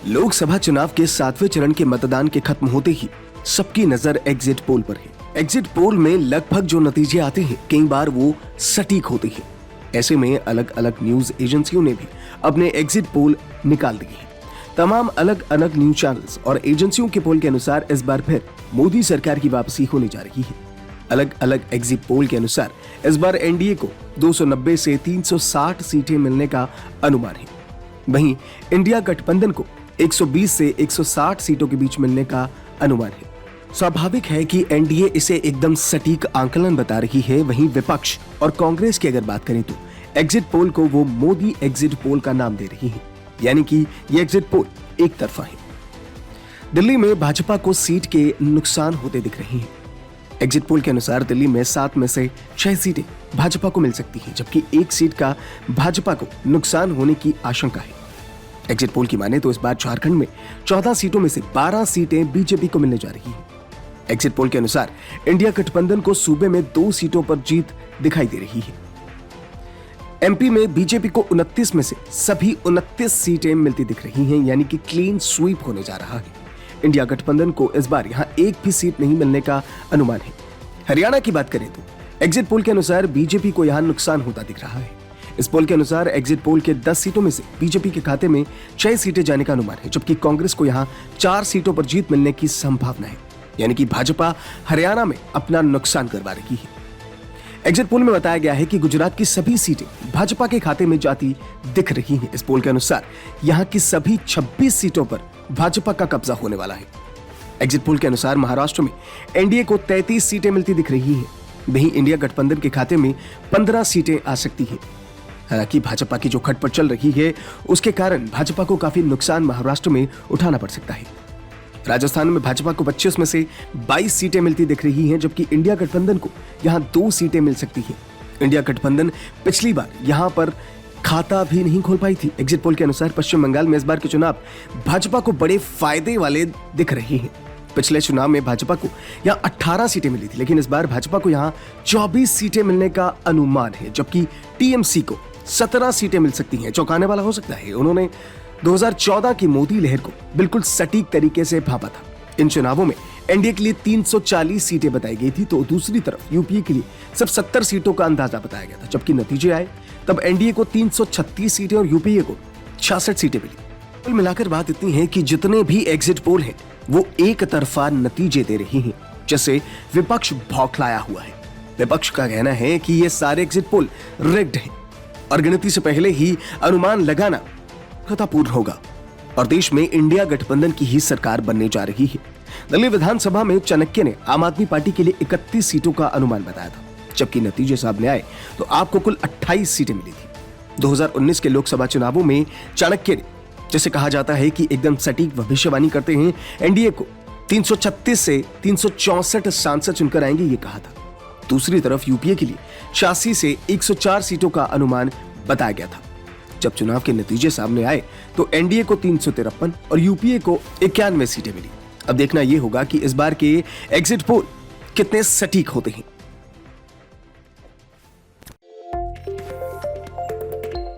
लोकसभा चुनाव के 7वें चरण के मतदान के खत्म होते ही सबकी नजर एग्जिट पोल पर है। एग्जिट पोल में लगभग जो नतीजे आते हैं कई बार वो सटीक होते हैं। ऐसे में अलग अलग न्यूज एजेंसियों ने भी अपने एग्जिट पोल निकाल दिए हैं। तमाम अलग अलग न्यूज चैनल्स और एजेंसियों के पोल के अनुसार इस बार फिर मोदी सरकार की वापसी होने जा रही है। अलग अलग एग्जिट पोल के अनुसार इस बार एनडीए को 290 से 360 सीटें मिलने का अनुमान है। वहीं इंडिया गठबंधन को 120 से 160 सीटों के बीच मिलने का अनुमान है। स्वाभाविक है कि एनडीए इसे एकदम सटीक आंकलन बता रही है। वहीं विपक्ष और कांग्रेस की अगर बात करें तो एग्जिट पोल को वो मोदी एग्जिट पोल का नाम दे रही है, यानी कि ये एग्जिट पोल एक तरफा है। दिल्ली में भाजपा को सीट के नुकसान होते दिख रहे हैं। एग्जिट पोल के अनुसार दिल्ली में 7 में से 6 सीटें भाजपा को मिल सकती हैं, जबकि 1 सीट का भाजपा को नुकसान होने की आशंका है। एग्जिट पोल की माने तो इस बार झारखंड में 14 सीटों में से 12 सीटें बीजेपी को मिलने जा रही हैं। एग्जिट पोल के अनुसार इंडिया गठबंधन को सूबे में 2 सीटों पर जीत दिखाई दे रही है। एमपी में बीजेपी को 29 में से सभी 29 सीटें मिलती दिख रही हैं, यानी कि क्लीन स्वीप होने जा रहा है। इंडिया गठबंधन को इस बार यहां एक भी सीट नहीं मिलने का अनुमान है। हरियाणा की बात करें तो एग्जिट पोल के अनुसार बीजेपी को यहां नुकसान होता दिख रहा है। इस पोल के अनुसार एग्जिट पोल के 10 सीटों में से बीजेपी के खाते में 6 सीटें जाने का अनुमान है, जबकि कांग्रेस को यहां 4 सीटों पर जीत मिलने की संभावना है, यानी कि भाजपा हरियाणा में अपना नुकसान करवा रही है। एग्जिट पोल में बताया गया है कि गुजरात की सभी सीटें भाजपा के खाते में जाती दिख रही हैं। इस पोल के अनुसार यहां की सभी 26 सीटों पर भाजपा का कब्जा होने वाला है। एग्जिट पोल के अनुसार महाराष्ट्र में एनडीए को 33 सीटें मिलती दिख रही हैं। वहीं इंडिया गठबंधन के खाते में 15 सीटें आ सकती हैं। हालांकि भाजपा की जो खटपट चल रही है उसके कारण भाजपा को काफी नुकसान महाराष्ट्र में उठाना पड़ सकता है। राजस्थान में भाजपा को 25 में से 22 सीटें मिलती दिख रही हैं, जबकि इंडिया गठबंधन को यहां 2 सीटें मिल सकती हैं। इंडिया गठबंधन पिछली बार यहां पर खाता भी नहीं खोल पाई थी। एग्जिट पोल के अनुसार पश्चिम बंगाल में इस बार के चुनाव भाजपा को बड़े फायदे वाले दिख रहे हैं। पिछले चुनाव में भाजपा को यहां 18 सीटें मिली थी, लेकिन इस बार भाजपा को यहां 24 सीटें मिलने का अनुमान है, जबकि टीएमसी को 17 सीटें मिल सकती हैं। चौंकाने वाला हो सकता है, उन्होंने 2014 की मोदी लहर को बिल्कुल सटीक तरीके से भांपा था। इन चुनावों में एनडीए के लिए 340 सीटें बताई गई थी, तो दूसरी तरफ यूपीए के लिए सिर्फ 70 सीटों का अंदाजा बताया गया था। जबकि नतीजे आए तब एनडीए को 336 सीटें और यूपीए को 66 सीटें मिली। कुल मिलाकर बात इतनी है कि जितने भी एग्जिट पोल हैं वो एक तरफा नतीजे दे रहे हैं, जिससे विपक्ष बौखलाया हुआ है। विपक्ष का कहना है कि ये सारे एग्जिट पोल रिग्ड हैं और गिनती से पहले ही अनुमान लगाना खतरपूर्ण होगा और देश में इंडिया गठबंधन की ही सरकार बनने जा रही है। दिल्ली विधानसभा में चाणक्य ने आम आदमी पार्टी के लिए 31 सीटों का अनुमान बताया था, जबकि नतीजे सामने आए तो आपको कुल 28 सीटें मिली थी। 2019 के लोकसभा चुनावों में चाणक्य ने, जिसे कहा जाता है कि एकदम सटीक भविष्यवाणी करते हैं, एनडीए को 336 से 364 सांसद चुनकर आएंगे ये कहा था। दूसरी तरफ यूपीए के लिए 86 से 104 सीटों का अनुमान बताया गया था। जब चुनाव के नतीजे सामने आए तो एनडीए को 353 और यूपीए को 91 सीटें मिली। अब देखना यह होगा कि इस बार के एग्जिट पोल कितने सटीक होते हैं।